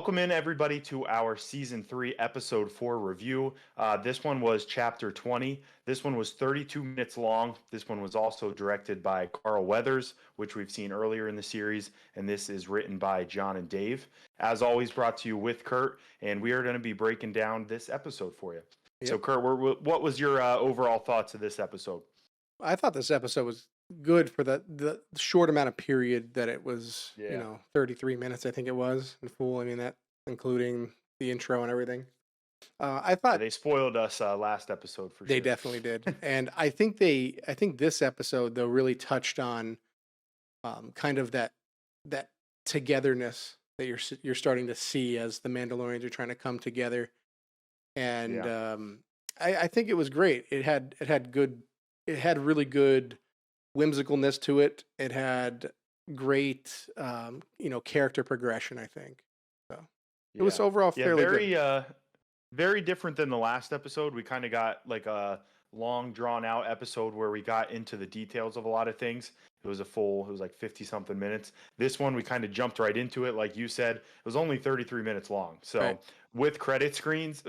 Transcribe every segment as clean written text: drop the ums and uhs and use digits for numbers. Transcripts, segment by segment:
welcome in everybody to our season 3 episode 4 review. This one was chapter 20. This one was 32 minutes long. This one was also directed by Carl Weathers, which we've seen earlier in the series, and this is written by John and Dave. As always, brought to you with Kurt, and we are going to be breaking down this episode for you. Yep. So Kurt, what was your overall thoughts of this episode? I thought this episode was good for the short amount of period that it was, 33 minutes, I think it was in full. I mean, that including the intro and everything. I thought they spoiled us last episode for sure. They definitely did. And I think this episode though really touched on kind of that togetherness that you're starting to see as the Mandalorians are trying to come together. And I think it was great. It had really good whimsicalness to it. It had great, character progression, I think. So it was overall fairly good. Very different than the last episode. We kind of got like a long drawn out episode where we got into the details of a lot of things. It was like 50 something minutes. This one, we kind of jumped right into it. Like you said, it was only 33 minutes long. So with credit scenes,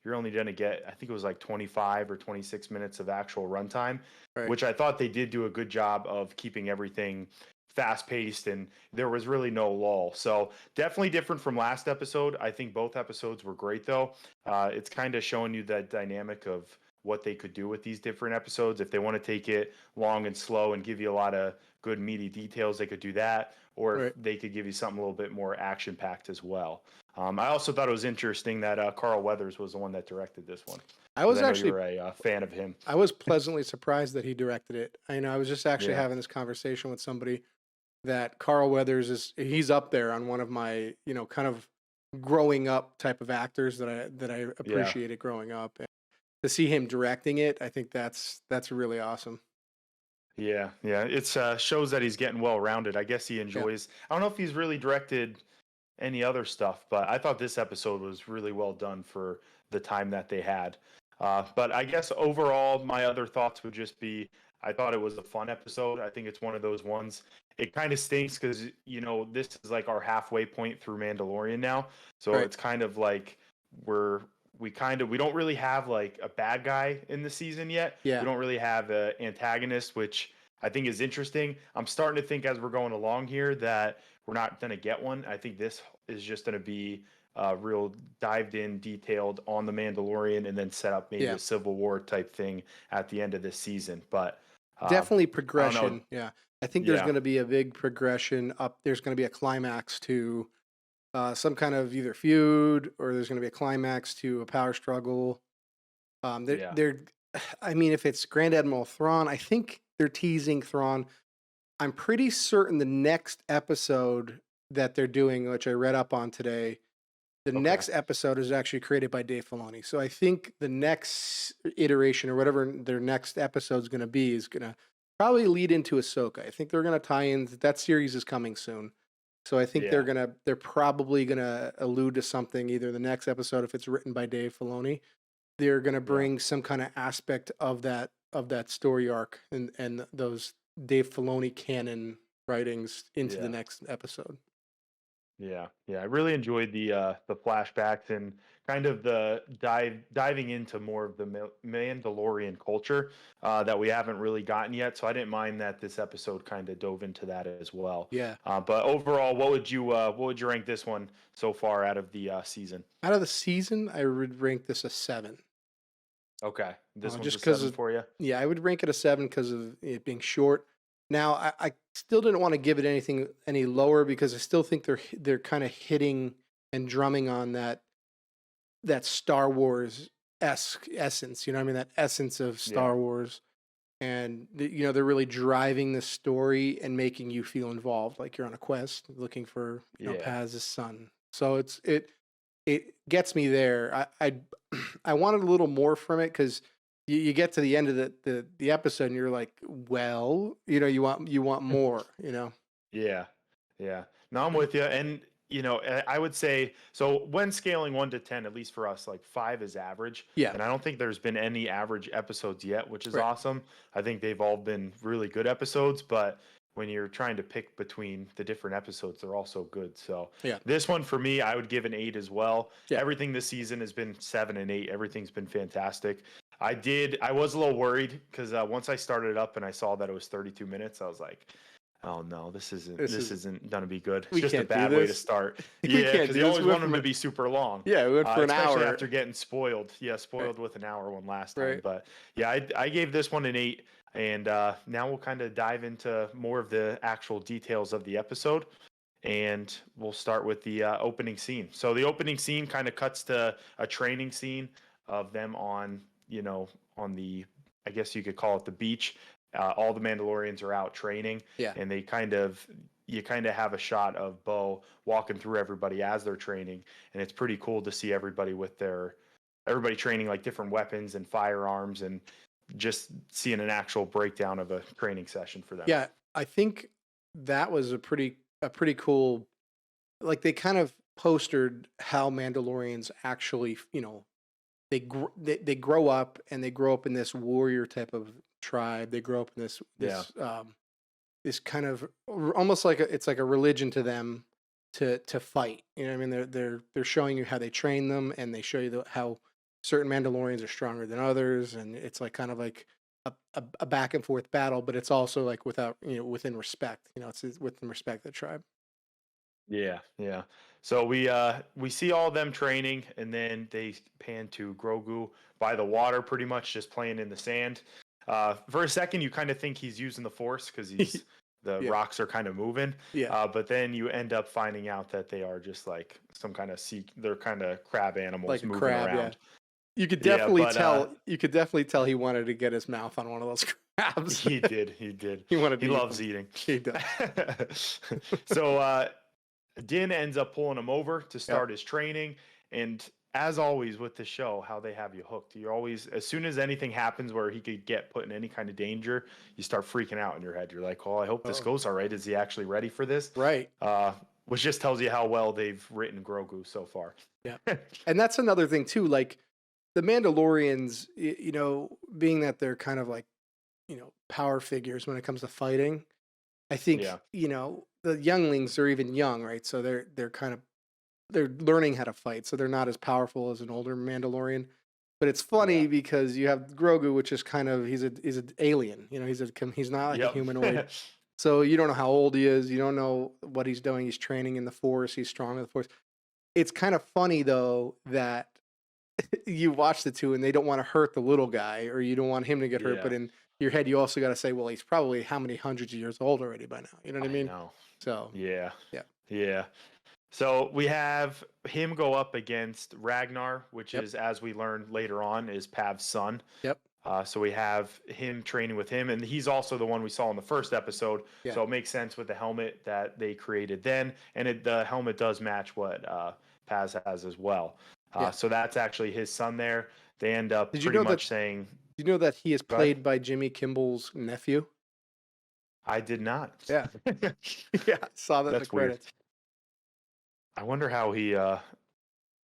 you're only going to get, I think it was like 25 or 26 minutes of actual runtime, which I thought they did do a good job of keeping everything fast paced and there was really no lull. So definitely different from last episode. I think both episodes were great though. It's kind of showing you that dynamic of what they could do with these different episodes. If they want to take it long and slow and give you a lot of good meaty details, they could do that. Or if they could give you something a little bit more action packed as well. I also thought it was interesting that Carl Weathers was the one that directed this one. I was actually a fan of him. I was pleasantly surprised that he directed it. I was just actually having this conversation with somebody that Carl Weathers he's up there on one of my, kind of growing up type of actors that I appreciated growing up. And to see him directing it, I think that's really awesome. Yeah. It shows that he's getting well-rounded. I guess he enjoys. I don't know if he's really directed any other stuff, but I thought this episode was really well done for the time that they had. But I guess overall, my other thoughts would just be, I thought it was a fun episode. I think it's one of those ones. It kind of stinks because, this is like our halfway point through Mandalorian now. So it's kind of like we don't really have like a bad guy in the season yet. Yeah. We don't really have an antagonist, which I think is interesting. I'm starting to think as we're going along here that we're not going to get one. I think this is just going to be real dived in, detailed on the Mandalorian and then set up maybe a Civil War type thing at the end of this season. But definitely progression. I think there's going to be a big progression up. There's going to be a climax to some kind of either feud or there's going to be a climax to a power struggle. If it's Grand Admiral Thrawn, I think they're teasing Thrawn. I'm pretty certain the next episode that they're doing, which I read up on today, next episode is actually created by Dave Filoni. So I think the next iteration or whatever their next episode is going to be is going to probably lead into Ahsoka. I think they're going to tie in. That series is coming soon. So I think they're probably going to allude to something either the next episode, if it's written by Dave Filoni, they're going to bring some kind of aspect of that story arc and those Dave Filoni canon writings into the next episode. Yeah. I really enjoyed the flashbacks and kind of the diving into more of the Mandalorian culture that we haven't really gotten yet. So I didn't mind that this episode kind of dove into that as well. Yeah. But overall, what would you rank this one so far out of the season? Out of the season, I would rank this a 7. Okay, this one's just a 7 for you. Yeah, I would rank it a 7 because of it being short. Now, I still didn't want to give it anything any lower because I still think they're kind of hitting and drumming on that Star Wars-esque essence. You know what I mean? That essence of Star Wars. And, they're really driving the story and making you feel involved. Like you're on a quest looking for Paz's son. So it gets me there. I wanted a little more from it because you get to the end of the episode and you're like, well, you want more, Yeah. No, I'm with you. And, I would say, so when scaling 1 to 10, at least for us, like 5 is average. Yeah. And I don't think there's been any average episodes yet, which is awesome. I think they've all been really good episodes, but when you're trying to pick between the different episodes, they're all so good. So Yeah. this one for me, I would give an 8 as well. Yeah. Everything this season has been 7 and 8. Everything's been fantastic. I was a little worried because once I started it up and I saw that it was 32 minutes, I was like, oh no, this isn't gonna be good. It's just a bad way to start. Yeah, because you always want them to be super long. Yeah, we went for an especially hour after getting spoiled. Yeah, spoiled with an hour one last time. Right. But yeah, I gave this one an 8, and now we'll kind of dive into more of the actual details of the episode, and we'll start with the opening scene. So the opening scene kind of cuts to a training scene of them on the, I guess you could call it the beach. All the Mandalorians are out training, and you kind of have a shot of Bo walking through everybody as they're training, and it's pretty cool to see everybody training like different weapons and firearms, and just seeing an actual breakdown of a training session for them. Yeah, I think that was a pretty cool, like they kind of postered how Mandalorians actually, they grow up, and they grow up in this warrior type of tribe. They grow up in this kind of almost like it's like a religion to them to fight. You know what I mean? They're showing you how they train them, and they show you how certain Mandalorians are stronger than others, and it's like kind of like a back and forth battle, but it's also like within respect. It's within respect of the tribe. Yeah. So we see all of them training, and then they pan to Grogu by the water, pretty much just playing in the sand. For a second, you kind of think he's using the Force because the rocks are kind of moving. Yeah. But then you end up finding out that they are just like some kind of they're kind of crab animals like moving crab, around. Yeah. You could definitely tell. You could definitely tell he wanted to get his mouth on one of those crabs. He did. He loves eating. He does. So Din ends up pulling him over to start his training, and as always with the show, how they have you hooked. You're always, as soon as anything happens where he could get put in any kind of danger, you start freaking out in your head. You're like, oh, I hope this goes all right. Is he actually ready for this? Right. Which just tells you how well they've written Grogu so far. Yeah. And that's another thing too. Like the Mandalorians, being that they're kind of like, power figures when it comes to fighting, I think, the younglings are even young, right? So they're learning how to fight. So they're not as powerful as an older Mandalorian. But it's funny because you have Grogu, which is kind of, he's an alien. He's not like a humanoid. So you don't know how old he is. You don't know what he's doing. He's training in the Force. He's strong in the Force. It's kind of funny though that you watch the two and they don't want to hurt the little guy, or you don't want him to get hurt. But in your head, you also got to say, well, he's probably how many hundreds of years old already by now. You know what I mean? Know. So yeah. So we have him go up against Ragnar, which is, as we learned later on, is Pav's son. Yep. So we have him training with him, and he's also the one we saw in the first episode. Yeah. So it makes sense with the helmet that they created then, and the helmet does match what Paz has as well. So that's actually his son there. They end up saying... Did you know that he is played by Jimmy Kimball's nephew? I did not. Yeah. Yeah, I saw that in the credits. Weird. I wonder how he I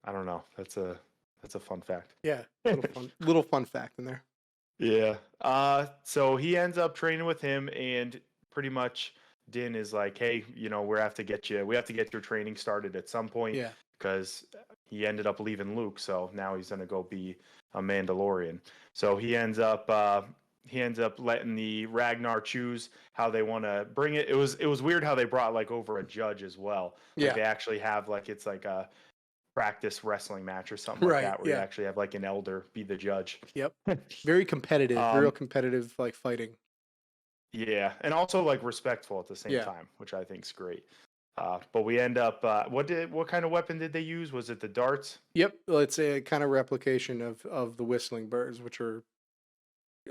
don't know. That's a fun fact. Yeah. Little fun fact in there. Yeah. So he ends up training with him, and pretty much Din is like, hey, we have to get your training started at some point. Yeah. Because he ended up leaving Luke, so now he's gonna go be a Mandalorian. So he ends up letting the Ragnar choose how they want to bring it. It was weird how they brought like over a judge as well. Like, they actually have like, it's like a practice wrestling match or something like that, where you actually have like an elder be the judge. Yep. Very competitive, real competitive, like fighting. Yeah, and also like respectful at the same time, which I think is great. But we end up. What kind of weapon did they use? Was it the darts? Yep, well, it's a kind of replication of the whistling birds, which are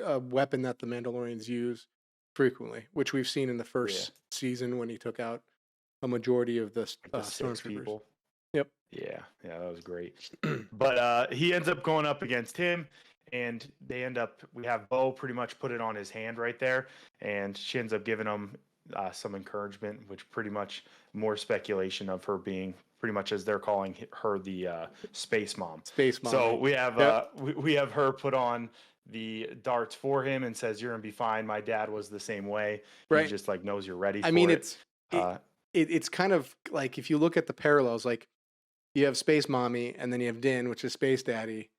a weapon that the Mandalorians use frequently, which we've seen in the first season when he took out a majority of the stormtroopers. Yep. Yeah, that was great. But he ends up going up against him, and we have Bo pretty much put it on his hand right there, and she ends up giving him some encouragement, which pretty much more speculation of her being pretty much, as they're calling her, the space mom. Space mom. So we have we have her put on the darts for him and says, "You're gonna be fine. My dad was the same way." Right. He just like knows you're ready. I for mean, it. it's kind of like if you look at the parallels, like you have Space Mommy, and then you have Din, which is Space Daddy,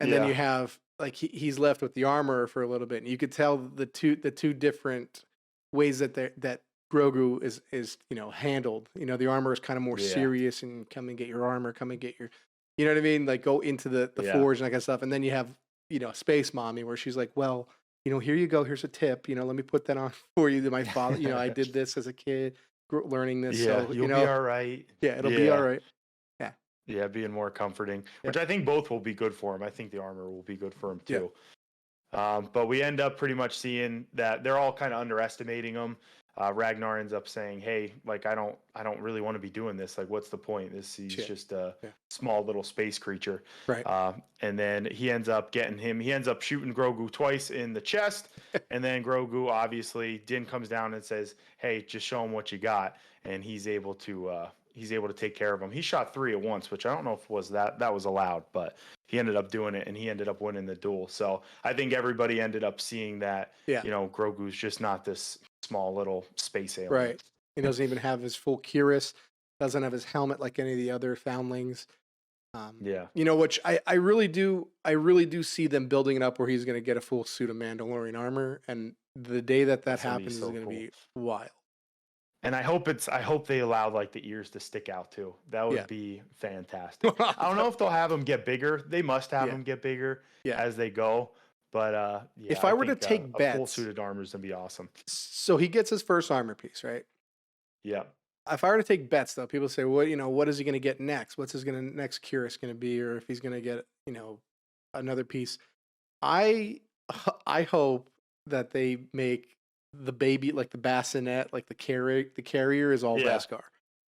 and then you have like he's left with the Armorer for a little bit, and you could tell the two different ways that Grogu is handled. The Armorer is kind of more serious and come and get your armor, come and get your, you know what I mean, like go into the forge and that kind of stuff, and then you have Space Mommy where she's like, well, here you go, here's a tip, let me put that on for you. That my father, I did this as a kid, learning this. Yeah, so you'll be all right. Yeah, it'll be all right. Yeah, being more comforting, which I think both will be good for him. I think the armor will be good for him too. But we end up pretty much seeing that they're all kind of underestimating him. Ragnar ends up saying, "Hey, like I don't really want to be doing this. Like, what's the point? He's just a small little space creature." Right. And then he ends up getting him. He ends up shooting Grogu twice in the chest, and then Grogu obviously Din comes down and says, "Hey, just show him what you got," and he's able to take care of him. He shot 3 at once, which I don't know if that was allowed, but he ended up doing it, and he ended up winning the duel. So I think everybody ended up seeing that, Grogu's just not this small little space alien. Right. He doesn't even have his full cuirass, doesn't have his helmet like any of the other foundlings. Which I really do see them building it up where he's going to get a full suit of Mandalorian armor, and the day that happens is going to be wild. And I hope they allow like the ears to stick out too. That would be fantastic. I don't know if they'll have them get bigger. They must have them get bigger as they go. But if I were to take bets, a full suited armor is gonna be awesome. So he gets his first armor piece, right? Yeah. If I were to take bets, though, people say, "Well, what is he going to get next? What's his next cuirass going to be, or if he's going to get another piece?" I hope that they make the baby, like the bassinet, like the carrier is all Beskar,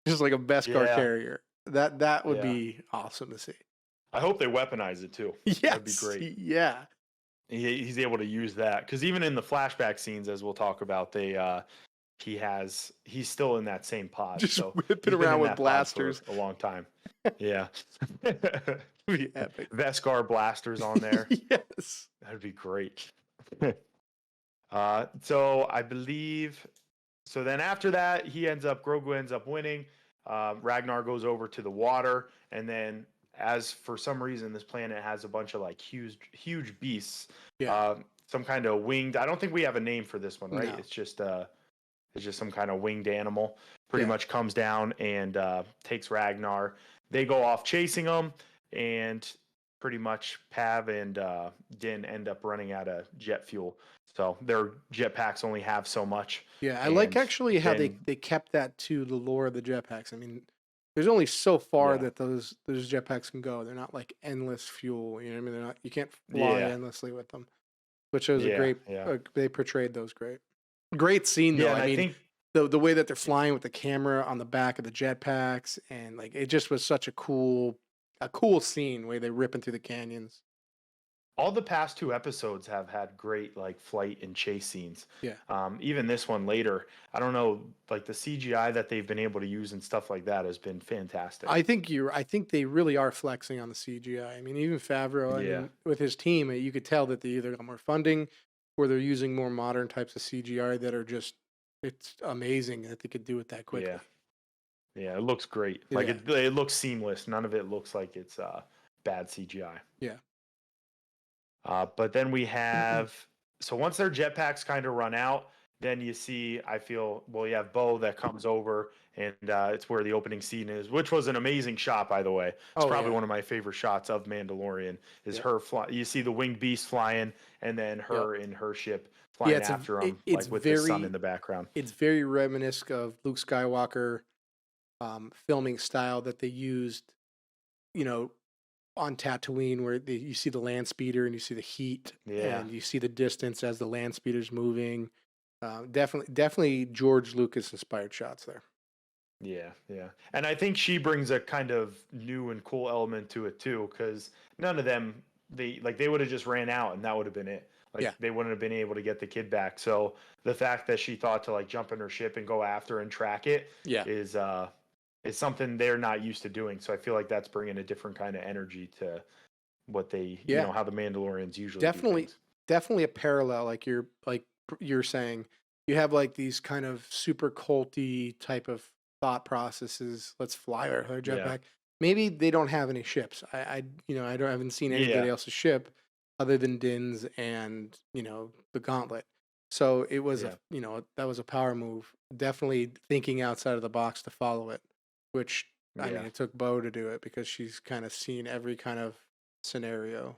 just like a Beskar carrier. That would be awesome to see. I hope they weaponize it too. Yes, that'd be great. Yeah, he's able to use that because even in the flashback scenes, as we'll talk about, he's still in that same pod, just whipping around with blasters for a long time. Yeah, be epic. Beskar blasters on there. Yes, that'd be great. So I believe. So then after that, Grogu ends up winning. Ragnar goes over to the water, and then as for some reason this planet has a bunch of like huge beasts. Some kind of winged. I don't think we have a name for this one, right? No. It's just some kind of winged animal. Pretty much comes down and takes Ragnar. They go off chasing him, and pretty much Pav and Din end up running out of jet fuel. So their jetpacks only have so much. Yeah, I like actually how they kept that to the lore of the jetpacks. I mean, there's only so far that those jetpacks can go. They're not like endless fuel. You know what I mean? They're not. You can't fly endlessly with them. Which was a great. They portrayed those great. Great scene though. I mean, the way that they're flying with the camera on the back of the jetpacks, and like it just was such a cool scene where they're ripping through the canyons. All the past 2 episodes have had great like flight and chase scenes. Yeah. Even this one later, I don't know, like the CGI that they've been able to use and stuff like that has been fantastic. I think they really are flexing on the CGI. I mean, even Favreau, with his team, you could tell that they either got more funding or they're using more modern types of CGI that are just, it's amazing that they could do it that quickly. Yeah, it looks great. Like it looks seamless. None of it looks like it's bad CGI. Yeah. But then we have, so once their jetpacks kind of run out, then you see, you have Bo that comes over, and it's where the opening scene is, which was an amazing shot, by the way. It's probably one of my favorite shots of Mandalorian, is her fly. You see the winged beast flying, and then her in her ship flying after him, with the sun in the background. It's very reminiscent of Luke Skywalker filming style that they used, on Tatooine, where you see the land speeder and you see the heat, and you see the distance as the land speeder's moving. Definitely George Lucas inspired shots there. Yeah. And I think she brings a kind of new and cool element to it too, because none of them, they would have just ran out and that would have been it. They wouldn't have been able to get the kid back. So the fact that she thought to like jump in her ship and go after and track it is something they're not used to doing. So I feel like that's bringing a different kind of energy to what they, how the Mandalorians usually definitely. do things. definitely a parallel, like you're saying. You have like these kind of super culty type of thought processes. Let's fly our Yeah. jetpack. Maybe they don't have any ships. I haven't seen Yeah. anybody else's ship other than Din's and the Gauntlet. So it was Yeah. that was a power move. Definitely thinking outside of the box to follow it, which I mean Yeah. it took Bo to do it because she's kind of seen every kind of scenario,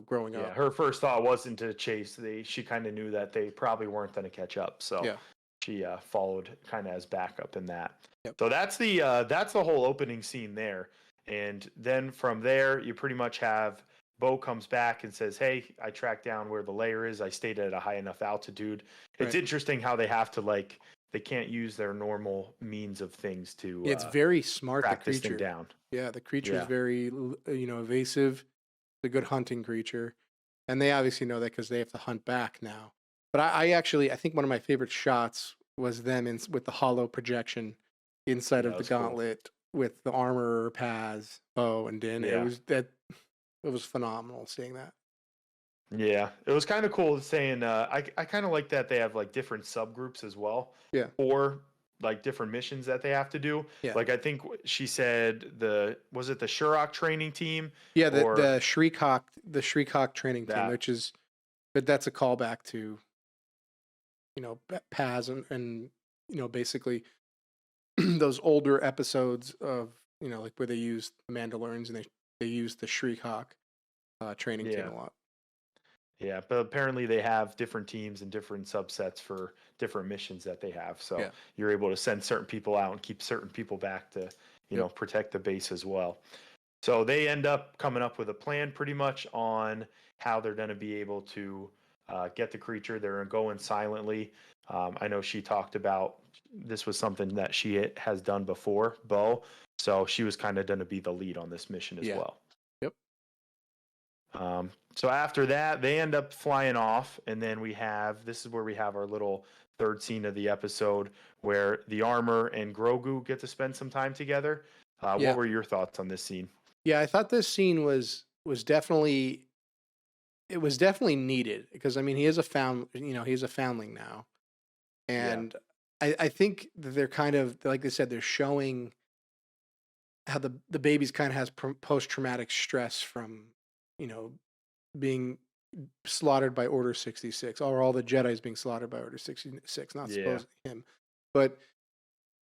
growing Yeah. up. Her first thought wasn't to chase. She kind of knew that they probably weren't going to catch up. So Yeah. she followed kind of as backup in that. Yep. So that's the whole opening scene there. And then from there, you pretty much have Bo comes back and says, "Hey, I tracked down where the layer is. I stayed at a high enough altitude." It's Right. interesting how they have to they can't use their normal means of things to It's very smart, the track this thing creature. down. Yeah, the creature is Yeah. very, evasive. It's a good hunting creature. And they obviously know that because they have to hunt back now. But I think one of my favorite shots was them with the hollow projection inside Yeah, of that the was cool. gauntlet with the armor, Paz, Bo, and Din. Yeah. It was phenomenal seeing that. Yeah, it was kind of cool saying. I kind of like that they have like different subgroups as well, Yeah. or like different missions that they have to do. Yeah. Like I think she said was it the Shurok training team? Yeah, or the Shriek Hawk training team, that. but that's a callback to, Paz and basically those older episodes of, like where they used the Mandalorians and they used the Shriek Hawk training team Yeah, a lot. yeah, but apparently they have different teams and different subsets for different missions that they have. So Yeah. you're able to send certain people out and keep certain people back to Yep. protect the base as well. So they end up coming up with a plan pretty much on how they're going to be able to get the creature. They're going silently. I know she talked about this was something that she has done before, Bo. So she was kind of going to be the lead on this mission as Yeah. well. Yep. So after that, they end up flying off, and then this is where we have our little third scene of the episode where the armor and Grogu get to spend some time together. Yeah. What were your thoughts on this scene? Yeah, I thought this scene was definitely needed because I mean he's a foundling now, and I think that they're kind of like they said they're showing how the baby's kind of has post traumatic stress from being slaughtered by Order 66, or all the Jedi's being slaughtered by Order 66. Not supposing him, but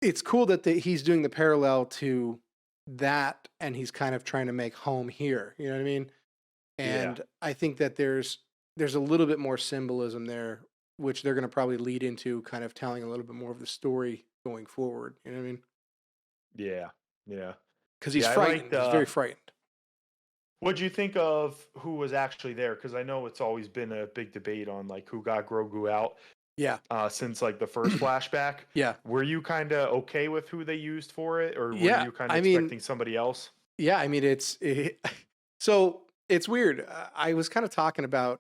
it's cool that he's doing the parallel to that, and he's kind of trying to make home here. You know what I mean? And I think that there's a little bit more symbolism there, which they're going to probably lead into kind of telling a little bit more of the story going forward. You know what I mean? Yeah, yeah. Because he's I frightened. liked, He's very frightened. What'd you think of who was actually there? Because I know it's always been a big debate on like who got Grogu out. Yeah. Since like the first flashback. Yeah. Were you kind of okay with who they used for it, or were Yeah, you kind of I mean- expecting somebody else? Yeah, I mean so it's weird. I was kind of talking about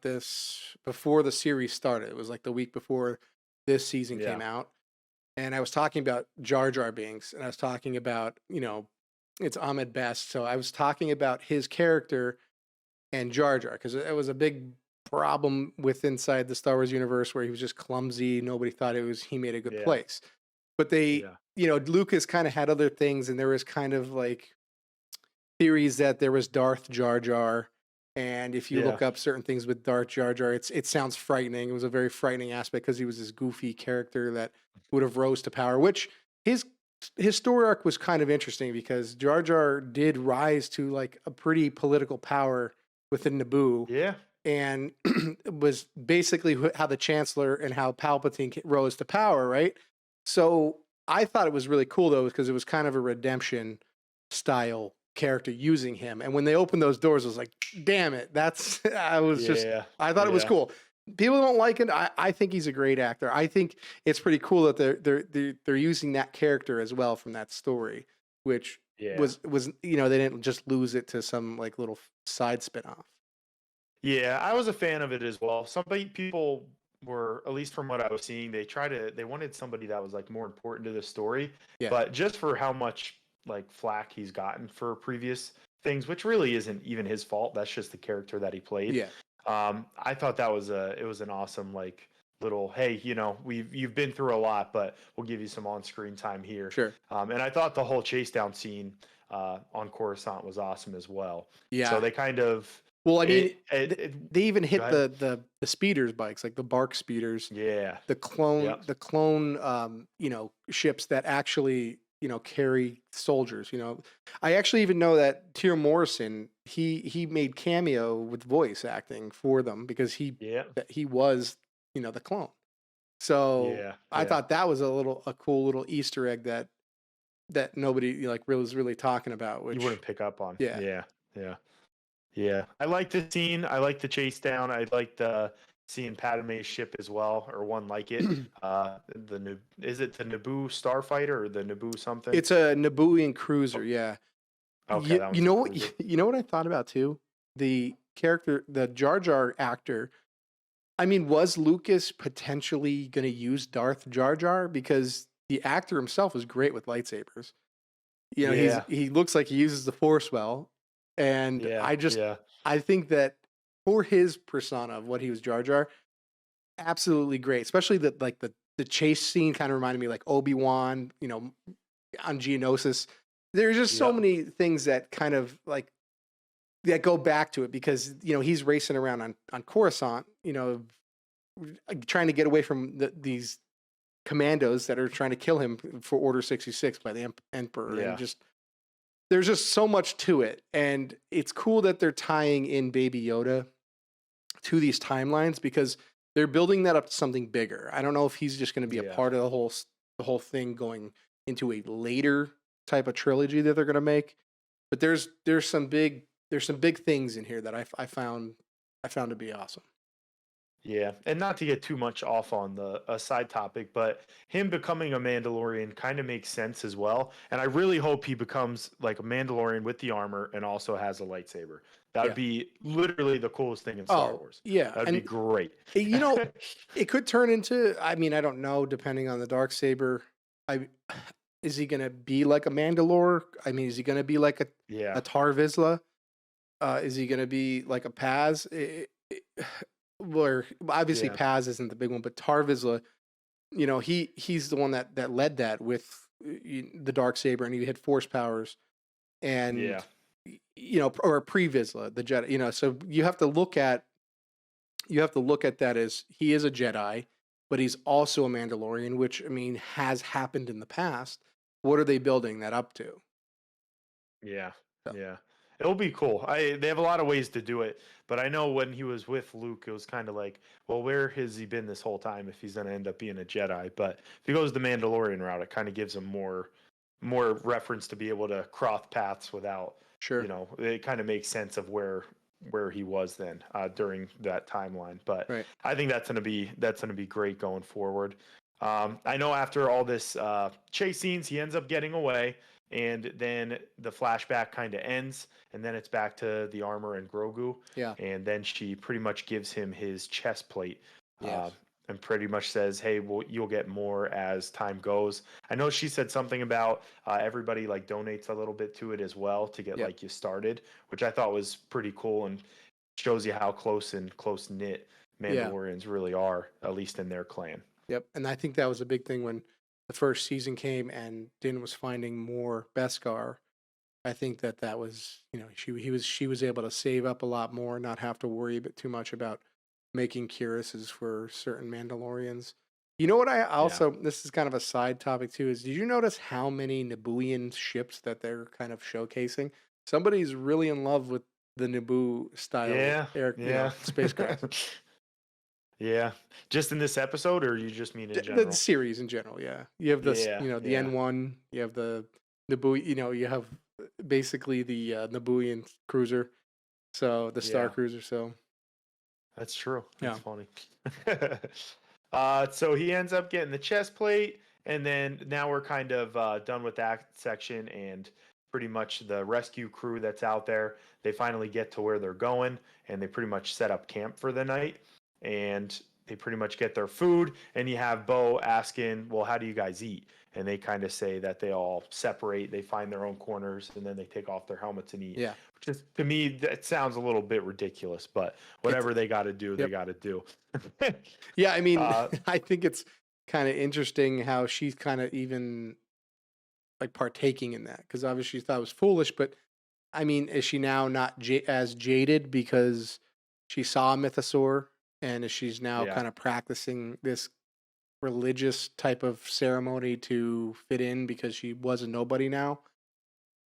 this before the series started. It was like the week before this season came out, and I was talking about Jar Jar Binks, and I was talking about it's Ahmed Best. So I was talking about his character and Jar Jar because it was a big problem with inside the Star Wars universe where he was just clumsy. Nobody thought he made a good place. But they, Lucas kind of had other things, and there was kind of like theories that there was Darth Jar Jar. And if you look up certain things with Darth Jar Jar, it sounds frightening. It was a very frightening aspect because he was this goofy character that would have rose to power, which his story arc was kind of interesting because Jar Jar did rise to like a pretty political power within Naboo. Yeah. And it was basically how the Chancellor and how Palpatine rose to power, right? So I thought it was really cool though, because it was kind of a redemption style character using him. And when they opened those doors, I was like, damn it. I thought it was cool. People don't like it. I think he's a great actor. I think it's pretty cool that they're using that character as well from that story, which was they didn't just lose it to some like little side spinoff. Yeah, I was a fan of it as well. Some people were, at least from what I was seeing, they wanted somebody that was like more important to the story. Yeah. But just for how much like flack he's gotten for previous things, which really isn't even his fault. That's just the character that he played. Yeah. I thought that was an awesome like little, hey, you've been through a lot, but we'll give you some on-screen time here. Sure. And I thought the whole chase down scene on Coruscant was awesome as well. Yeah. So they kind of. Well, I mean, they even hit go ahead. the speeders bikes, like the bark speeders. Yeah. The clone, Yep. ships that actually, carry soldiers. I actually even know that Tier Morrison, he made cameo with voice acting for them because he was, the clone. So I thought that was a cool little Easter egg that nobody was really talking about. Which you wouldn't pick up on. Yeah. Yeah. I like the scene. I like the chase down. I liked seeing Padme's ship as well, or one like it. Is it the Naboo Starfighter or the Naboo something? It's a Nabooian cruiser. Yeah. Okay. You know what? You know what I thought about too? The character, the Jar Jar actor. I mean, was Lucas potentially going to use Darth Jar Jar, because the actor himself is great with lightsabers? He looks like he uses the Force well, and I think that for his persona of what he was, Jar Jar, absolutely great. Especially the chase scene kind of reminded me like Obi-Wan, on Geonosis. There's just so many things that kind of that go back to it, because he's racing around on Coruscant, trying to get away from these commandos that are trying to kill him for Order 66 by the Emperor. And there's just so much to it, and it's cool that they're tying in Baby Yoda to these timelines, because they're building that up to something bigger. I don't know if he's just going to be a part of the whole thing going into a later type of trilogy that they're going to make, but there's some big things in here that I found to be awesome. Yeah, and not to get too much off on a side topic, but him becoming a Mandalorian kind of makes sense as well. And I really hope he becomes like a Mandalorian with the armor and also has a lightsaber. That would be literally the coolest thing in Star Wars. Yeah, that'd be great. It could turn into. I mean, I don't know. Depending on the Darksaber, is he gonna be like a Mandalore? I mean, is he gonna be like a Tar Vizsla? Is he gonna be like a Paz? Where obviously Paz isn't the big one, but Tar Vizsla, he's the one that led that with the Darksaber, and he had Force powers, and or pre-Vizsla, the Jedi. So you have to look at that as he is a Jedi, but he's also a Mandalorian, which I mean has happened in the past. What are they building that up to? Yeah. It'll be cool. They have a lot of ways to do it, but I know when he was with Luke, it was kind of like, well, where has he been this whole time if he's going to end up being a Jedi? But if he goes the Mandalorian route, it kind of gives him more reference to be able to cross paths without, it kind of makes sense of where he was then during that timeline. But I think that's going to be great going forward. I know after all this chase scenes, he ends up getting away. And then the flashback kind of ends, and then it's back to the armor and Grogu. Yeah. And then she pretty much gives him his chest plate, and pretty much says, "Hey, well, you'll get more as time goes." I know she said something about everybody donates a little bit to it as well to get you started, which I thought was pretty cool and shows you how close knit Mandalorians really are, at least in their clan. Yep, and I think that was a big thing when the first season came and Din was finding more Beskar. I think that was, she was able to save up a lot more, not have to worry too much about making cuirasses for certain Mandalorians. You know what I also, this is kind of a side topic too, is did you notice how many Nabooian ships that they're kind of showcasing? Somebody's really in love with the Naboo style spacecraft. Yeah, just in this episode, or you just mean in general? The series in general, yeah. You have this, the N1, you have the Naboo, you have basically the Nabooian cruiser, so the Star Cruiser. So that's true. That's funny. So he ends up getting the chest plate, and then now we're kind of done with that section, and pretty much the rescue crew that's out there, they finally get to where they're going, and they pretty much set up camp for the night. And they pretty much get their food, and you have Bo asking, well, how do you guys eat? And they kind of say that they all separate, they find their own corners, and then they take off their helmets and eat. Yeah. Which is, to me, that sounds a little bit ridiculous, but whatever they got to do, they got to do. Yeah, I mean, I think it's kind of interesting how she's kind of even like partaking in that, because obviously she thought it was foolish, but I mean, is she now not as jaded because she saw a mythosaur, and she's now kind of practicing this religious type of ceremony to fit in because she was a nobody now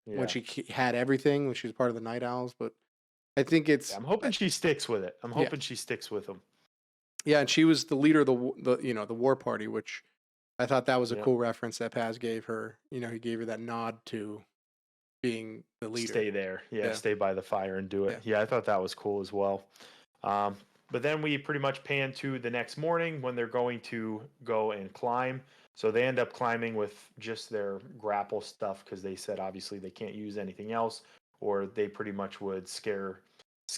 when she had everything, when she was part of the Night Owls? But I think it's... I'm hoping she sticks with it. I'm hoping she sticks with them. Yeah, and she was the leader of the war party, which I thought that was a cool reference that Paz gave her. You know, he gave her that nod to being the leader. Stay there. Yeah, stay by the fire and do it. Yeah, I thought that was cool as well. But then we pretty much pan to the next morning when they're going to go and climb. So they end up climbing with just their grapple stuff because they said obviously they can't use anything else, or they pretty much would scare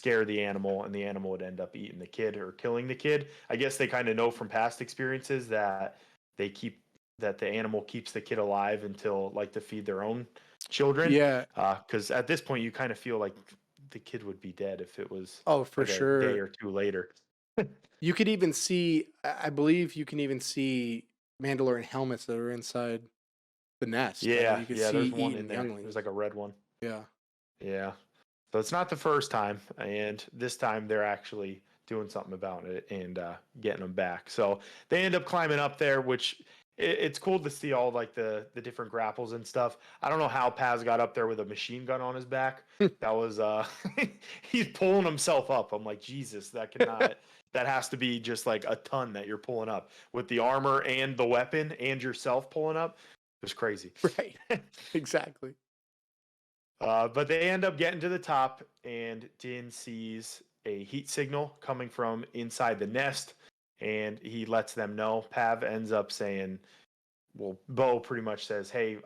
the animal, and the animal would end up eating the kid or killing the kid. I guess they kind of know from past experiences that the animal keeps the kid alive until, like, to feed their own children. Yeah. Because at this point you kind of feel like the kid would be dead if it was for sure a day or two later. You could even see, I believe you can even see Mandalorian helmets that are inside the nest. Yeah, you can see there's one in there. younglings. There's like a red one. Yeah. Yeah. So it's not the first time, and this time they're actually doing something about it and getting them back. So they end up climbing up there, which it's cool to see all like the different grapples and stuff. I don't know how Paz got up there with a machine gun on his back. That was he's pulling himself up. I'm like, Jesus, that cannot that has to be just like a ton that you're pulling up with the armor and the weapon and yourself pulling up. It was crazy. Right. Exactly. But they end up getting to the top, and Din sees a heat signal coming from inside the nest, and he lets them know. Pav ends up saying, well, Bo pretty much says, hey,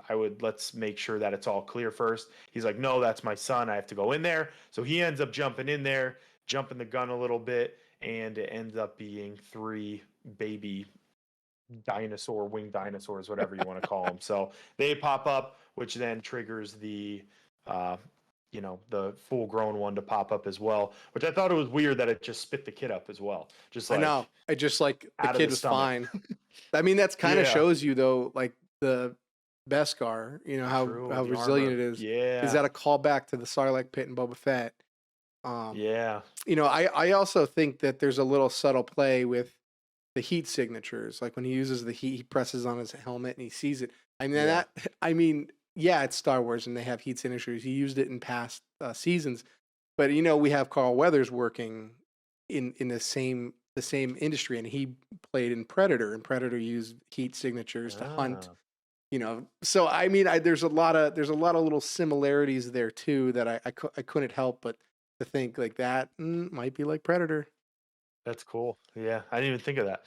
let's make sure that it's all clear first. He's like, no, that's my son. I have to go in there. So he ends up jumping in there, jumping the gun a little bit, and it ends up being 3 baby winged dinosaurs, whatever you want to call them. So they pop up, which then triggers the full-grown one to pop up as well, which I thought it was weird that it just spit the kid up as well. Just like, I know. I just like the kid was fine. I mean, that's kind of shows you though, like the Beskar, how resilient it is. Yeah. Is that a callback to the Sarlacc pit and Boba Fett? Yeah. I also think that there's a little subtle play with the heat signatures. Like when he uses the heat, he presses on his helmet and he sees it. It's Star Wars and they have heat signatures. He used it in past seasons, but we have Carl Weathers working in the same industry, and he played in Predator, and Predator used heat signatures to hunt. So I mean, there's a lot of little similarities there too that I couldn't help but to think like that might be like Predator. That's cool. Yeah, I didn't even think of that.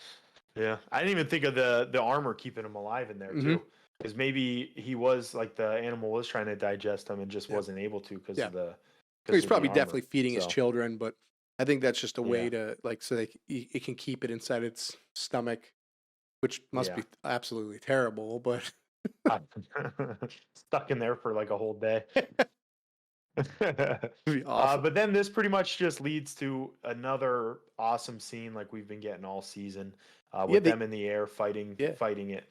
Yeah, I didn't even think of the armor keeping him alive in there too. Because maybe he was like the animal was trying to digest him and just wasn't able to because of the. He's probably definitely feeding his children, but I think that's just a way to so it can keep it inside its stomach, which must be absolutely terrible. But stuck in there for like a whole day. Awesome. But then this pretty much just leads to another awesome scene like we've been getting all season with them in the air fighting it.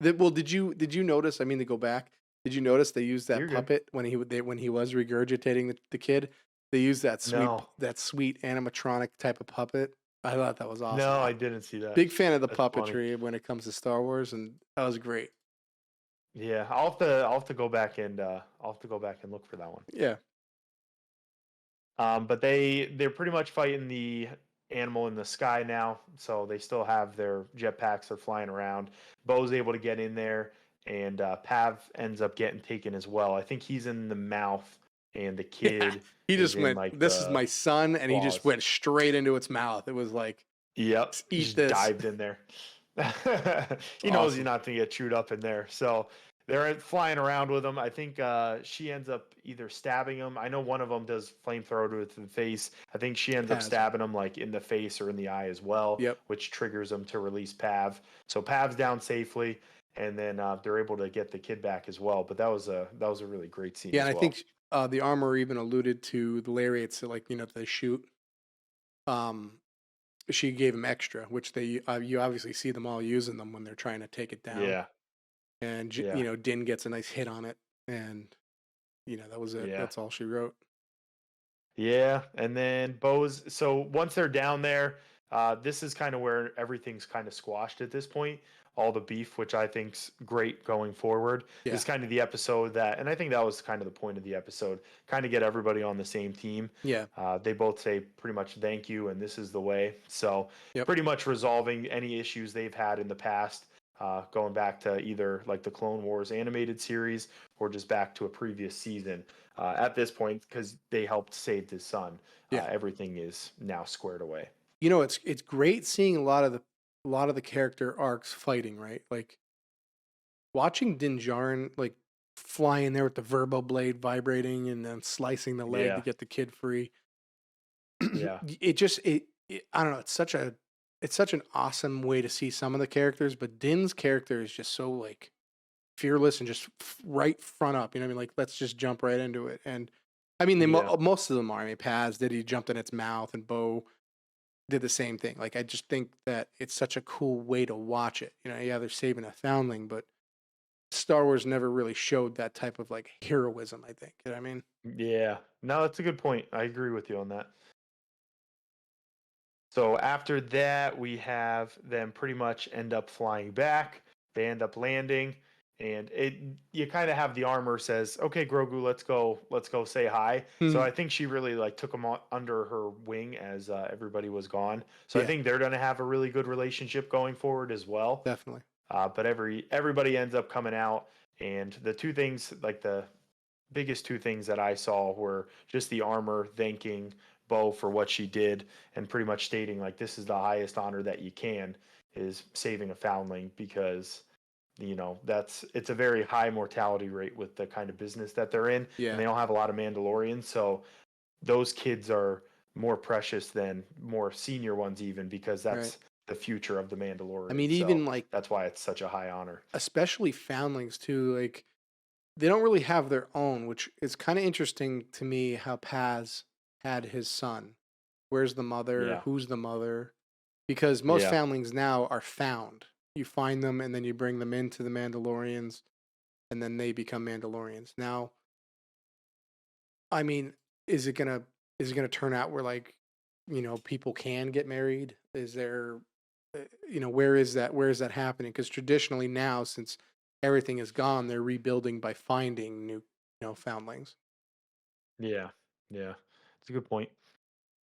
Did you notice? I mean, to go back, did you notice they used that puppet when he was regurgitating the kid? They used that sweet animatronic type of puppet. I thought that was awesome. No, I didn't see that. Big fan of the puppetry when it comes to Star Wars, and that was great. Yeah, I'll have to go back and look for that one. Yeah. But they're pretty much fighting the animal in the sky now, so they still have their jetpacks. They're flying around. Bo's able to get in there, and Pav ends up getting taken as well. I think he's in the mouth, and the kid he just went like, this is my son, and he just went straight into its mouth. It was like, yep, eat this. Dived in there. He knows he's not going to get chewed up in there. So they're flying around with him. I think she ends up either stabbing him. I know one of them does flamethrower to the face. I think she ends up Paz. stabbing him like in the face or in the eye as well, Yep. which triggers him to release Pav. So Pav's down safely, and then they're able to get the kid back as well. But that was a really great scene Yeah, as and I well. think the armor even alluded to the lariats that, like, they shoot. She gave him extra, which you obviously see them all using them when they're trying to take it down. Yeah, And yeah, Din gets a nice hit on it, and that was it. yeah. That's all she wrote. Yeah, and then Bo's. So once they're down there, this is kind of where everything's kind of squashed at this point. All the beef, which I think's great going forward, Yeah. is kind of the episode that, and I think that was kind of the point of the episode, kind of get everybody on the same team. Yeah. They both say pretty much thank you, and this is the way. So Yep. pretty much resolving any issues they've had in the past, going back to either like the Clone Wars animated series or just back to a previous season. At this point, because they helped save his son, Yeah. everything is now squared away. It's great seeing a lot of the character arcs fighting, right? Like watching Din Djarin like fly in there with the verbo blade vibrating and then slicing the leg to get the kid free. Yeah. I don't know. It's such an awesome way to see some of the characters, but Din's character is just so like fearless and just right front up. You know what I mean? Like, let's just jump right into it. And I mean, most of them are. I mean, Paz did. He jumped in its mouth, and Bo did the same thing. Like, I just think that it's such a cool way to watch it. Yeah, they're saving a foundling, but Star Wars never really showed that type of like heroism, I think. You know what I mean? Yeah. No, that's a good point. I agree with you on that. So after that, we have them pretty much end up flying back. They end up landing, and you kind of have the armor says, "Okay, Grogu, let's go say hi." So I think she really like took him under her wing as everybody was gone. So I think they're gonna have a really good relationship going forward as well. Definitely. But everybody ends up coming out, and the two things, like the biggest two things that I saw, were just the armor thanking Bo for what she did, and pretty much stating like this is the highest honor that you can, is saving a foundling, because it's a very high mortality rate with the kind of business that they're in, Yeah. and they don't have a lot of Mandalorians, so those kids are more precious than more senior ones, even, because that's the future of the Mandalorian. I mean, so even like that's why it's such a high honor. especially foundlings too. Like, they don't really have their own, which is kind of interesting to me. How Paz had his son. Where's the mother? Yeah. Who's the mother? Because most Yeah. foundlings now are found. You find them and then you bring them into the Mandalorians, and then they become Mandalorians. Now, I mean, is it gonna turn out where, like, people can get married? Is there, where is that happening? Because traditionally now, since everything is gone, they're rebuilding by finding new, foundlings. Yeah. Yeah. It's a good point.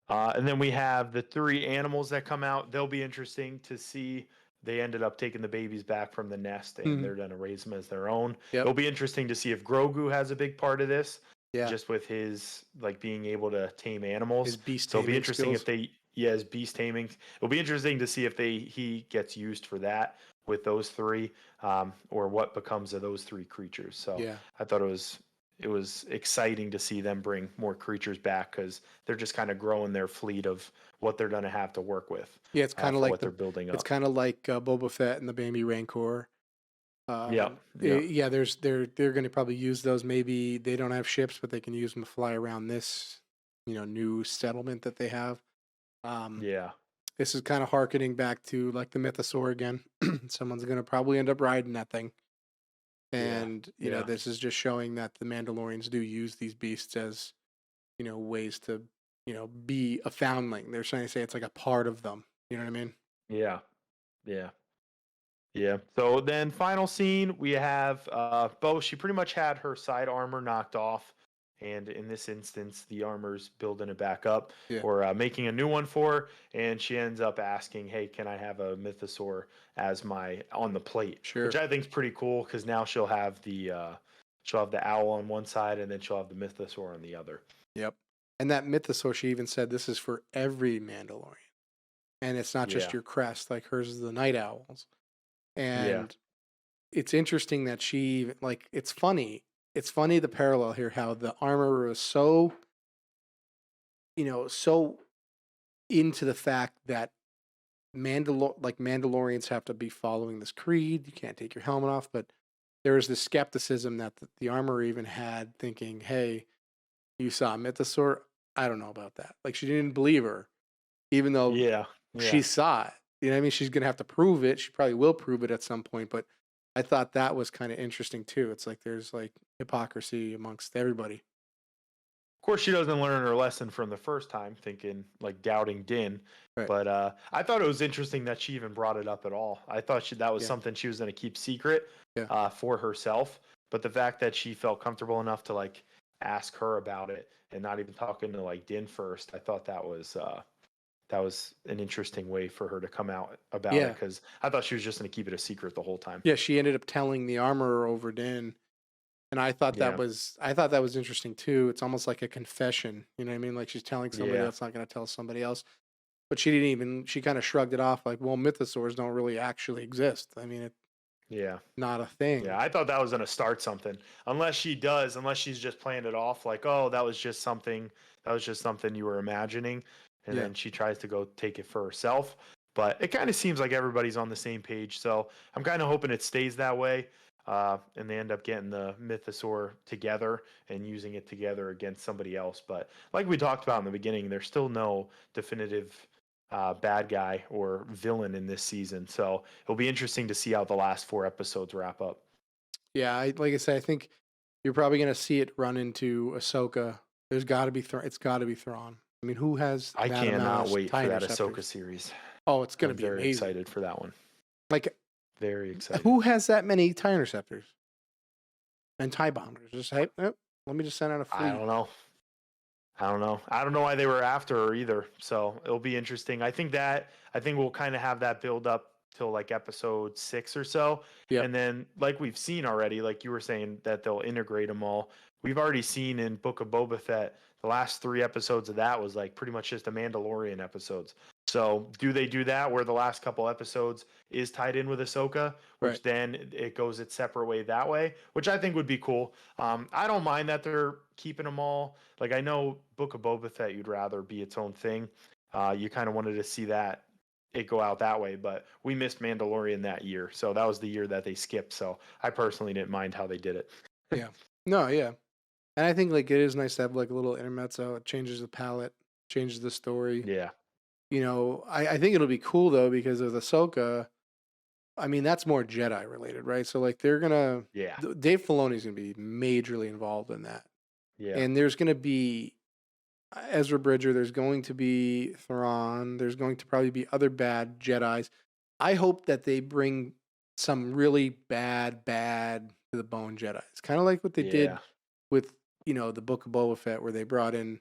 And then we have the three animals that come out. They'll be interesting to see. They ended up taking the babies back from the nest, and they're going to raise them as their own. Yep. It'll be interesting to see if Grogu has a big part of this, Yeah. just with his like being able to tame animals. His beast So it'll be taming interesting skills. his beast taming. It'll be interesting to see if he gets used for that with those three, or what becomes of those three creatures. So Yeah. I thought it was exciting to see them bring more creatures back, because they're just kind of growing their fleet of what they're going to have to work with. Yeah, it's kind of like what they're building up. it's kind of like Boba Fett and the baby Rancor. Yeah. Yeah. They're going to probably use those. Maybe they don't have ships, but they can use them to fly around this, new settlement that they have. Yeah. This is kind of harkening back to like the Mythosaur again. Someone's going to probably end up riding that thing. And, this is just showing that the Mandalorians do use these beasts as, ways to, be a foundling. They're trying to say it's like a part of them. You know what I mean? Yeah. Yeah. Yeah. So then final scene, we have Bo. She pretty much had her side armor knocked off. And in this instance, the armor's building it back up, or making a new one for her. And she ends up asking, "Hey, can I have a mythosaur as my on the plate?" Sure. Which I think is pretty cool, because now she'll have the owl on one side, and then she'll have the mythosaur on the other. Yep. And that mythosaur, she even said, this is for every Mandalorian, and it's not just your crest. Like, hers is the night owls. And it's interesting that she like it's funny. It's funny the parallel here how the armorer was so so into the fact that Mandalorians have to be following this creed. You can't take your helmet off, but there was this skepticism that the armorer even had, thinking, "Hey, you saw a mythosaur? I don't know about that." Like she didn't believe her, even though Yeah. she Yeah. saw it. You know what I mean? She's gonna have to prove it. She probably will prove it at some point, but I thought that was kind of interesting too. It's like there's like hypocrisy amongst everybody. Of course, she doesn't learn her lesson from the first time, thinking like doubting Din. Right. But I thought it was interesting that she even brought it up at all. I thought that was Yeah. something she was going to keep secret Yeah. for herself. But the fact that she felt comfortable enough to like ask her about it and not even talking to like Din first, I thought that was an interesting way for her to come out about it, Yeah. because I thought she was just going to keep it a secret the whole time. Yeah. She ended up telling the armorer over Din. And I thought Yeah. that was interesting too. It's almost like a confession. You know what I mean? Like she's telling somebody Yeah. that's not going to tell somebody else. But she didn't even. She kind of shrugged it off, like, "Well, mythosaurs don't really actually exist. I mean, it's Yeah. not a thing." Yeah, I thought that was going to start something. Unless she's just playing it off like, oh, that was just something you were imagining. And Yeah. then she tries to go take it for herself. But it kind of seems like everybody's on the same page. So I'm kind of hoping it stays that way. And they end up getting the mythosaur together and using it together against somebody else. But like we talked about in the beginning, there's still no definitive bad guy or villain in this season. So it'll be interesting to see how the last 4 episodes wrap up. Yeah, like I said, I think you're probably going to see it run into Ahsoka. There's got to be it's got to be Thrawn. I mean, who has I that amount cannot of wait tie for that interceptors? Ahsoka series. Oh, it's going to I'm be very amazing. excited for that one. Like, Very excited. who has that many tie interceptors and tie bombers? Just hey, let me just send out a fleet. I don't know. I don't know why they were after her either. So it'll be interesting. I think we'll kind of have that build up till like episode 6 or so. Yep. And then like we've seen already, like you were saying, that they'll integrate them all. We've already seen in Book of Boba Fett, the last 3 episodes of that was like pretty much just the Mandalorian episodes. So do they do that where the last couple episodes is tied in with Ahsoka, which Right. then it goes its separate way that way, which I think would be cool. I don't mind that they're keeping them all. Like I know Book of Boba Fett, you'd rather be its own thing. You kind of wanted to see that it go out that way, but we missed Mandalorian that year, so that was the year that they skipped. So I personally didn't mind how they did it. Yeah. No, yeah. And I think like it is nice to have like a little intermezzo. It changes the palette, changes the story. Yeah. I think it'll be cool though because of Ahsoka. I mean, that's more Jedi related, right? So like they're gonna Yeah. Dave Filoni's gonna be majorly involved in that. Yeah. And there's gonna be Ezra Bridger, there's going to be Thrawn, there's going to probably be other bad Jedis. I hope that they bring some really bad to the bone Jedi. It's kind of like what they did Yeah. with, the Book of Boba Fett, where they brought in,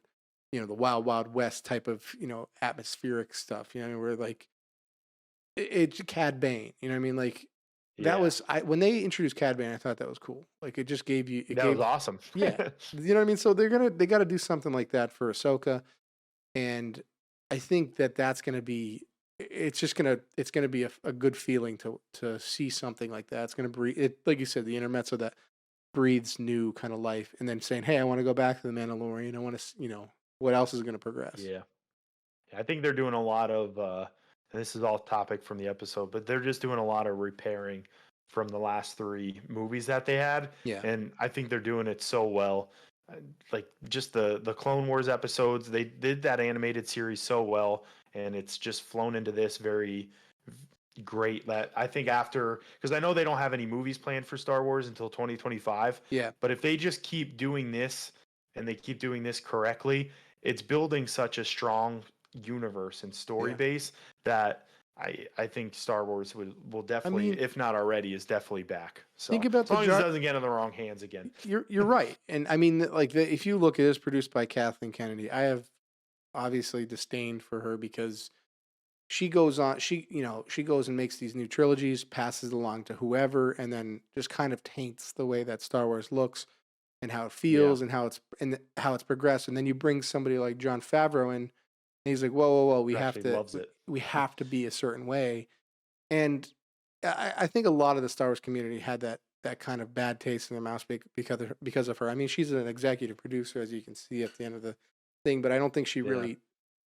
the Wild Wild West type of, atmospheric stuff, where like it's Cad Bane, you know what I mean? Like that Yeah. was when they introduced Cad Bane, I thought that was cool. Like it just gave you That was awesome. yeah. You know what I mean? So they got to do something like that for Ahsoka. And I think that that's going to be, it's going to be a good feeling to see something like that. It's going to breathe it. Like you said, the intermezzo that breathes new kind of life, and then saying, hey, I want to go back to the Mandalorian. I want to, what else is going to progress? Yeah. I think they're doing a lot of, and this is all topic from the episode, but they're just doing a lot of repairing from the last 3 movies that they had. Yeah. And I think they're doing it so well. Like just the Clone Wars episodes, they did that animated series so well, and it's just flown into this very great. That I think after, because I know they don't have any movies planned for Star Wars until 2025. Yeah. But if they just keep doing this and they keep doing this correctly, it's building such a strong universe and story base that I think Star Wars will definitely, if not already, is definitely back. So think about as long as it doesn't get in the wrong hands again. You're right, and I mean, like if you look at this, produced by Kathleen Kennedy, I have obviously disdain for her because she goes on, she goes and makes these new trilogies, passes it along to whoever, and then just kind of taints the way that Star Wars looks and how it feels and how it's progressed, and then you bring somebody like Jon Favreau in. And he's like, whoa, we have to be a certain way. And I think a lot of the Star Wars community had that kind of bad taste in their mouth because of her. I mean, she's an executive producer, as you can see at the end of the thing, but I don't think she Yeah, really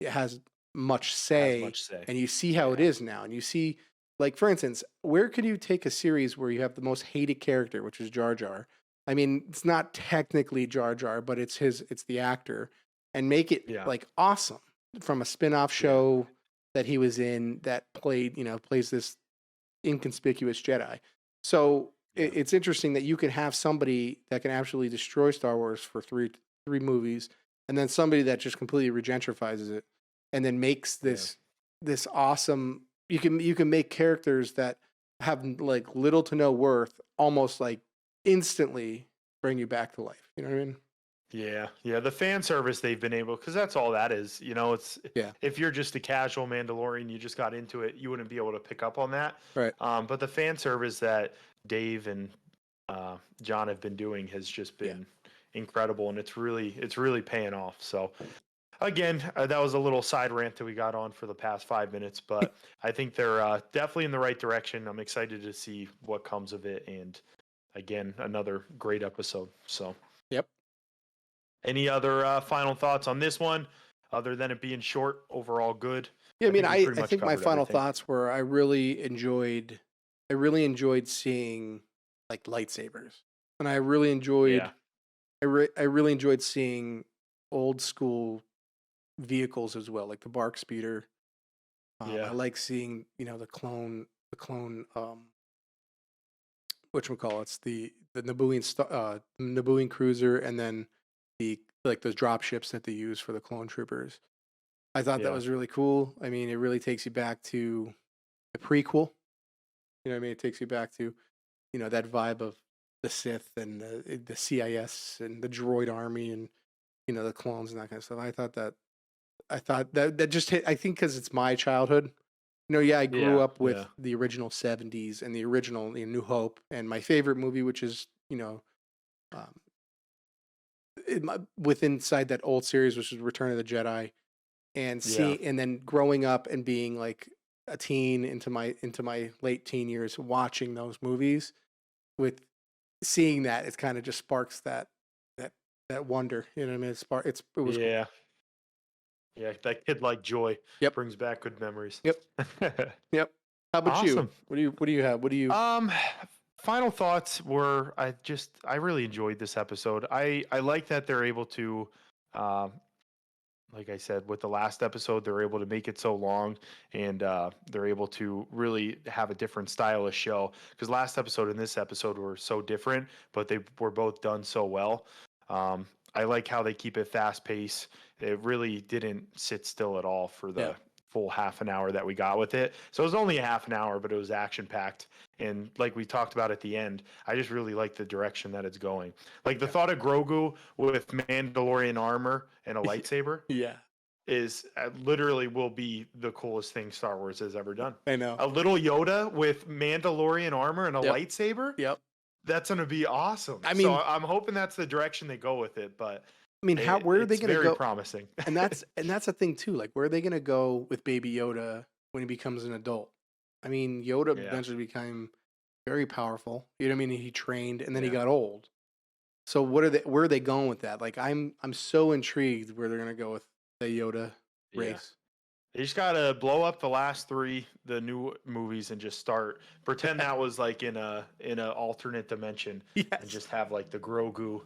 has much has say. much say. And you see how it Yeah, is now, and you see, like, for instance, where could you take a series where you have the most hated character, which is Jar Jar? I mean, it's not technically Jar Jar, but it's the actor, and make it yeah, like awesome from a spin-off yeah, show that he was in that plays this inconspicuous Jedi. So yeah, it's interesting that you can have somebody that can absolutely destroy Star Wars for three movies, and then somebody that just completely regentrifies it, and then makes yeah. this awesome. You can make characters that have like little to no worth almost like instantly bring you back to life. You know what I mean? Yeah, yeah, the fan service they've been able, because that's all that is. It's Yeah. if you're just a casual Mandalorian, you just got into it, you wouldn't be able to pick up on that. Right. But the fan service that Dave and John have been doing has just Yeah. been incredible, and it's really paying off. So again, that was a little side rant that we got on for the past 5 minutes, but I think they're definitely in the right direction. I'm excited to see what comes of it, and again, another great episode. So. Yep. Any other final thoughts on this one, other than it being short? Overall, good. Yeah, I I mean, think we pretty I much think my covered final everything. thoughts were I really enjoyed seeing like lightsabers, and Yeah, I really enjoyed seeing old school vehicles as well, like the Bark Speeder. I yeah, like seeing the clone whatchamacallits, the Nabooian cruiser, and then the like those drop ships that they use for the clone troopers. I thought that yeah, was really cool. I mean, it really takes you back to the prequel. You know what I mean? It takes you back to, that vibe of the Sith and the CIS and the droid army and, the clones and that kind of stuff. I thought that just hit, I think because it's my childhood. Yeah, I grew yeah, up yeah, with the original 70s and the original New Hope, and my favorite movie, which is, um, within inside that old series, which is Return of the Jedi, yeah, and then growing up and being like a teen into my late teen years, watching those movies with seeing that, it kind of just sparks that that wonder. You know what I mean? It was cool. yeah, yeah. That kid like joy Yep. brings back good memories. Yep. Yep. How about you? Awesome. What do you have? What do you? Um, Final thoughts were I really enjoyed this episode. I like that they're able to, uh, like I said, with the last episode, they're able to make it so long, and they're able to really have a different style of show. Because last episode and this episode were so different, but they were both done so well. I like how they keep it fast paced. It really didn't sit still at all for Yeah. the full half an hour that we got with it. So it was only a half an hour, but it was action packed. And like we talked about at the end, I just really like the direction that it's going. Like the Yeah. thought of Grogu with Mandalorian armor and a lightsaber Yeah. is literally will be the coolest thing Star Wars has ever done. I know. A little Yoda with Mandalorian armor and a Yep. lightsaber, Yep. that's going to be awesome. I So mean, I'm hoping that's the direction they go with it, but how where are they it's gonna very go? promising. And that's the thing too. Like, where are they gonna go with Baby Yoda when he becomes an adult? I mean, Yoda Yeah, eventually became very powerful. You know what I mean? He trained and then he yeah, got old. So where are they going with that? Like, I'm so intrigued where they're gonna go with the Yoda yeah. race. They just gotta blow up the last three, the new movies, and just start pretend that was like in a alternate dimension, and Yes. just have like the Grogu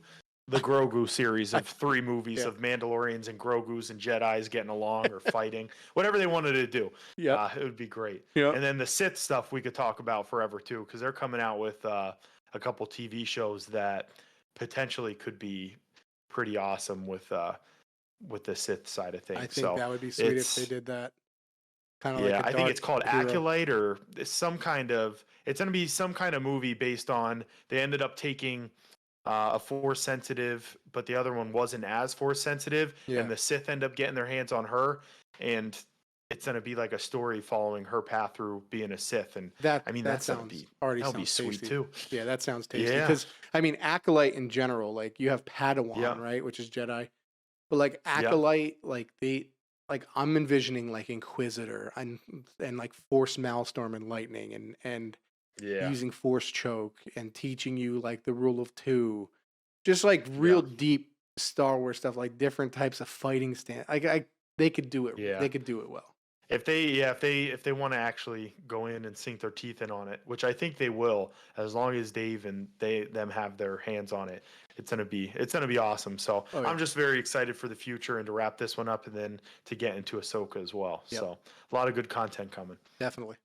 series of three movies Yeah. of Mandalorians and Grogu's and Jedi's getting along or fighting, whatever they wanted to do. Yep. It would be great. Yep. And then the Sith stuff we could talk about forever too, because they're coming out with a couple TV shows that potentially could be pretty awesome with the Sith side of I things. think So that would be sweet if they it's did that. Kind of like yeah, a I think dark it's called hero. Acolyte or some kind of. It's going to be some kind of movie based on. They ended up taking a force sensitive, but the other one wasn't as force sensitive, Yeah. and the Sith end up getting their hands on her, and it's going to be like a story following her path through being a Sith. And That I mean, that that's gonna sounds be already that'll be sounds sweet tasty. too. Yeah, that sounds tasty. Yeah, Because I mean, Acolyte in general, like you have yeah, Padawan, right, which is Jedi, but like yeah, Acolyte, like I'm envisioning like Inquisitor and like Force Maelstrom and Lightning and Yeah. using force choke and teaching you like the rule of two, just like real deep Star Wars stuff, like different types of fighting stand. They could do it. Yeah. They could do it well. If they want to actually go in and sink their teeth in on it, which I think they will, as long as Dave and them have their hands on it, it's gonna be awesome. So I'm just very excited for the future and to wrap this one up and then to get into Ahsoka as well. Yep. So a lot of good content coming. Definitely.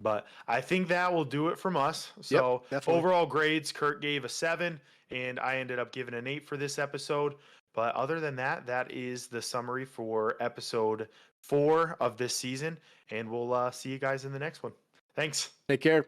But I think that will do it from us. So overall grades, Kurt gave a 7, and I ended up giving an 8 for this episode. But other than that, that is the summary for episode 4 of this season, and we'll see you guys in the next one. Thanks. Take care.